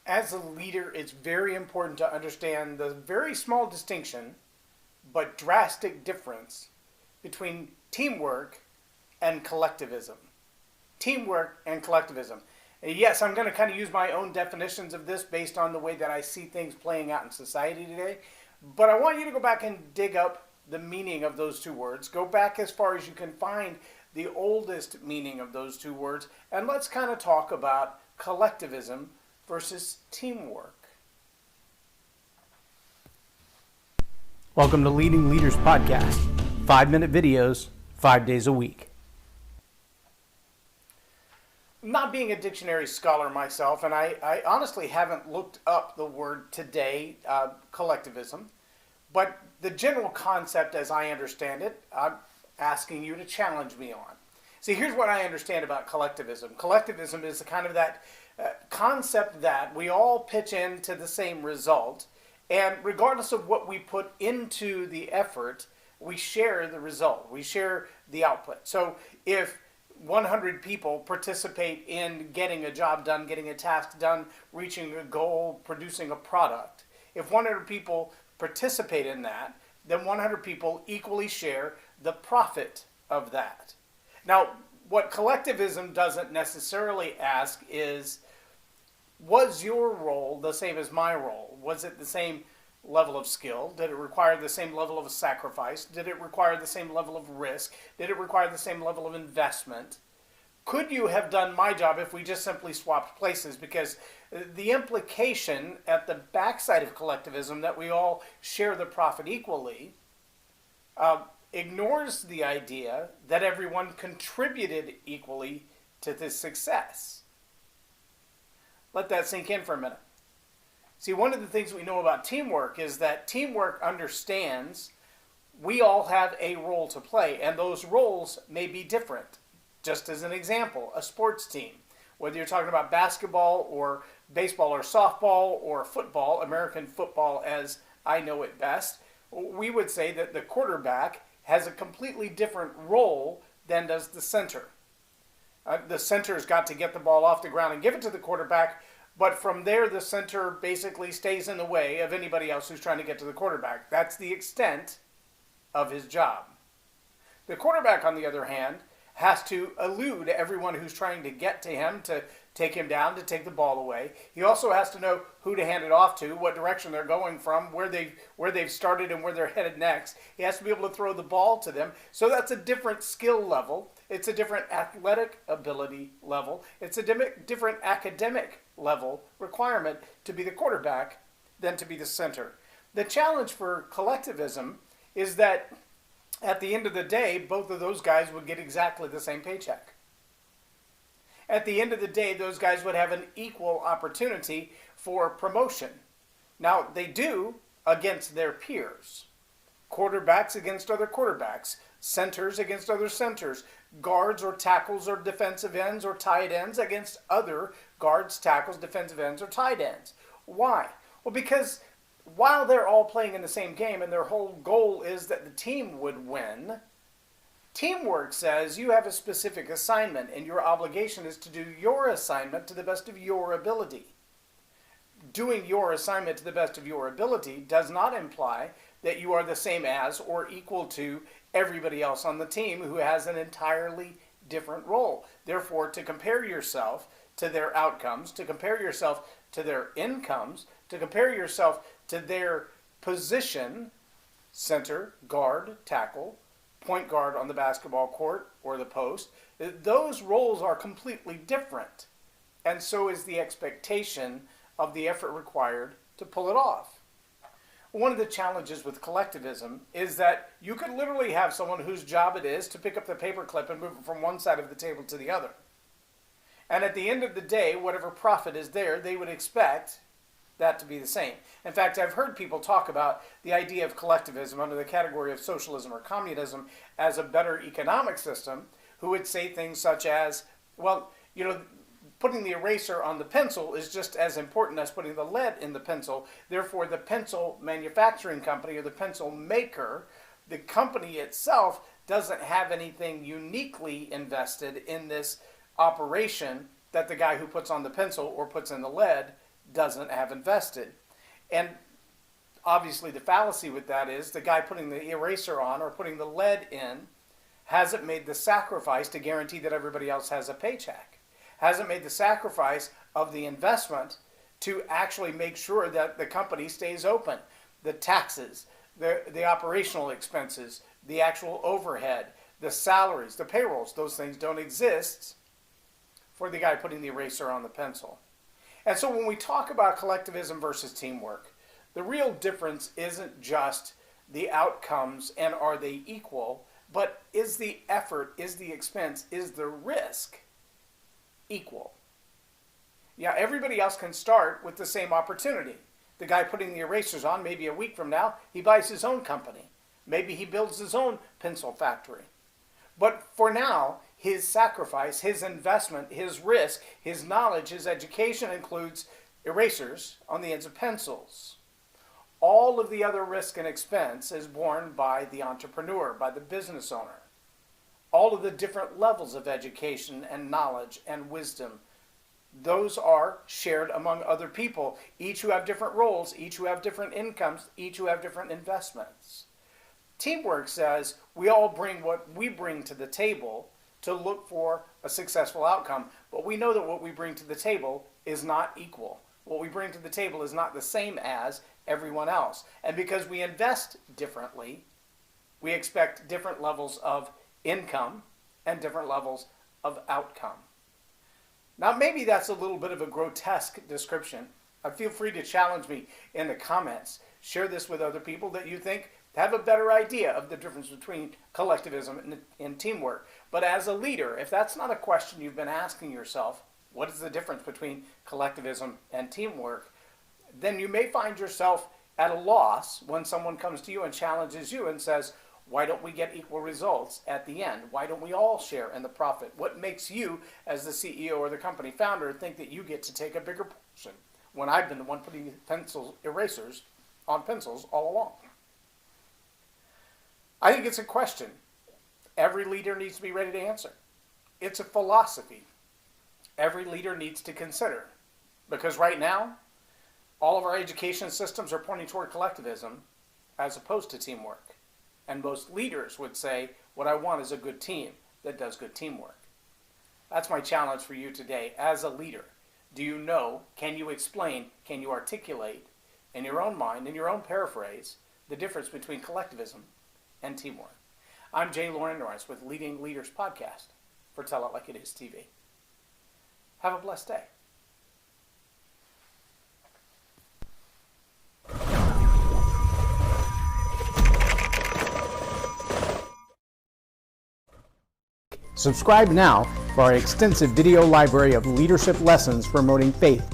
As a leader, it's very important to understand the very small distinction, but drastic difference between teamwork and collectivism. Teamwork and collectivism. Yes, I'm going to kind of use my own definitions of this based on the way that I see things playing out in society today. But I want you to go back and dig up the meaning of those two words. Go back as far as you can find the oldest meaning of those two words. And let's kind of talk about collectivism versus teamwork. Welcome to Leading Leaders Podcast. 5-minute videos, 5 days a week. Not being a dictionary scholar myself, and I honestly haven't looked up the word today, collectivism, but the general concept as I understand it, I'm asking you to challenge me on. See, here's what I understand about collectivism. Collectivism is kind of that concept that we all pitch into the same result, and regardless of what we put into the effort, we share the result. We share the output. So if 100 people participate in getting a job done, getting a task done, reaching a goal, producing a product, if 100 people participate in that, then 100 people equally share the profit of that. Now, what collectivism doesn't necessarily ask is, was your role the same as my role? Was it the same level of skill? Did it require the same level of sacrifice? Did it require the same level of risk? Did it require the same level of investment? Could you have done my job if we just simply swapped places? Because the implication at the backside of collectivism that we all share the profit equally ignores the idea that everyone contributed equally to this success. Let that sink in for a minute. See, one of the things we know about teamwork is that teamwork understands we all have a role to play, and those roles may be different. Just as an example, a sports team, whether you're talking about basketball or baseball or softball or football, American football as I know it best, we would say that the quarterback has a completely different role than does the center. The center's got to get the ball off the ground and give it to the quarterback, but from there the center basically stays in the way of anybody else who's trying to get to the quarterback. That's the extent of his job. The quarterback, on the other hand, has to elude everyone who's trying to get to him, to take him down, to take the ball away. He also has to know who to hand it off to, what direction they're going from, where they've started and where they're headed next. He has to be able to throw the ball to them. So that's a different skill level. It's a different athletic ability level. It's a different academic level requirement to be the quarterback than to be the center. The challenge for collectivism is that at the end of the day, both of those guys would get exactly the same paycheck. At the end of the day, those guys would have an equal opportunity for promotion. Now, they do against their peers. Quarterbacks against other quarterbacks. Centers against other centers. Guards or tackles or defensive ends or tight ends against other guards, tackles, defensive ends, or tight ends. Why? Well, because while they're all playing in the same game and their whole goal is that the team would win, teamwork says you have a specific assignment and your obligation is to do your assignment to the best of your ability. Doing your assignment to the best of your ability does not imply that you are the same as or equal to everybody else on the team who has an entirely different role. Therefore, to compare yourself to their outcomes, to compare yourself to their incomes, to compare yourself to their position, center, guard, tackle, point guard on the basketball court or the post, those roles are completely different. And so is the expectation of the effort required to pull it off. One of the challenges with collectivism is that you could literally have someone whose job it is to pick up the paperclip and move it from one side of the table to the other. And at the end of the day, whatever profit is there, they would expect that to be the same. In fact, I've heard people talk about the idea of collectivism under the category of socialism or communism as a better economic system, who would say things such as, well, putting the eraser on the pencil is just as important as putting the lead in the pencil. Therefore, the pencil manufacturing company or the pencil maker, the company itself, doesn't have anything uniquely invested in this operation that the guy who puts on the pencil or puts in the lead doesn't have invested. And obviously the fallacy with that is the guy putting the eraser on or putting the lead in hasn't made the sacrifice to guarantee that everybody else has a paycheck. Hasn't made the sacrifice of the investment to actually make sure that the company stays open. The taxes, the operational expenses, the actual overhead, the salaries, the payrolls, those things don't exist for the guy putting the eraser on the pencil. And so when we talk about collectivism versus teamwork, the real difference isn't just the outcomes and are they equal, but is the effort, is the expense, is the risk equal? Yeah, everybody else can start with the same opportunity. The guy putting the erasers on, maybe a week from now, he buys his own company. Maybe he builds his own pencil factory. But for now, his sacrifice, his investment, his risk, his knowledge, his education includes erasers on the ends of pencils. All of the other risk and expense is borne by the entrepreneur, by the business owner. All of the different levels of education and knowledge and wisdom, those are shared among other people, each who have different roles, each who have different incomes, each who have different investments. Teamwork says we all bring what we bring to the table to look for a successful outcome, but we know that what we bring to the table is not equal. What we bring to the table is not the same as everyone else. And because we invest differently, we expect different levels of income and different levels of outcome. Now, maybe that's a little bit of a grotesque description. Feel free to challenge me in the comments. Share this with other people that you think have a better idea of the difference between collectivism and teamwork. But as a leader, if that's not a question you've been asking yourself, what is the difference between collectivism and teamwork, then you may find yourself at a loss when someone comes to you and challenges you and says, why don't we get equal results at the end? Why don't we all share in the profit? What makes you, as the CEO or the company founder, think that you get to take a bigger portion when I've been the one putting erasers on pencils all along? I think it's a question every leader needs to be ready to answer. It's a philosophy every leader needs to consider. Because right now, all of our education systems are pointing toward collectivism as opposed to teamwork. And most leaders would say, what I want is a good team that does good teamwork. That's my challenge for you today as a leader. Do you know, can you explain, can you articulate in your own mind, in your own paraphrase, the difference between collectivism and teamwork? I'm Loren Norris with Leading Leaders Podcast for Tell It Like It Is TV. Have a blessed day. Subscribe now for our extensive video library of leadership lessons promoting faith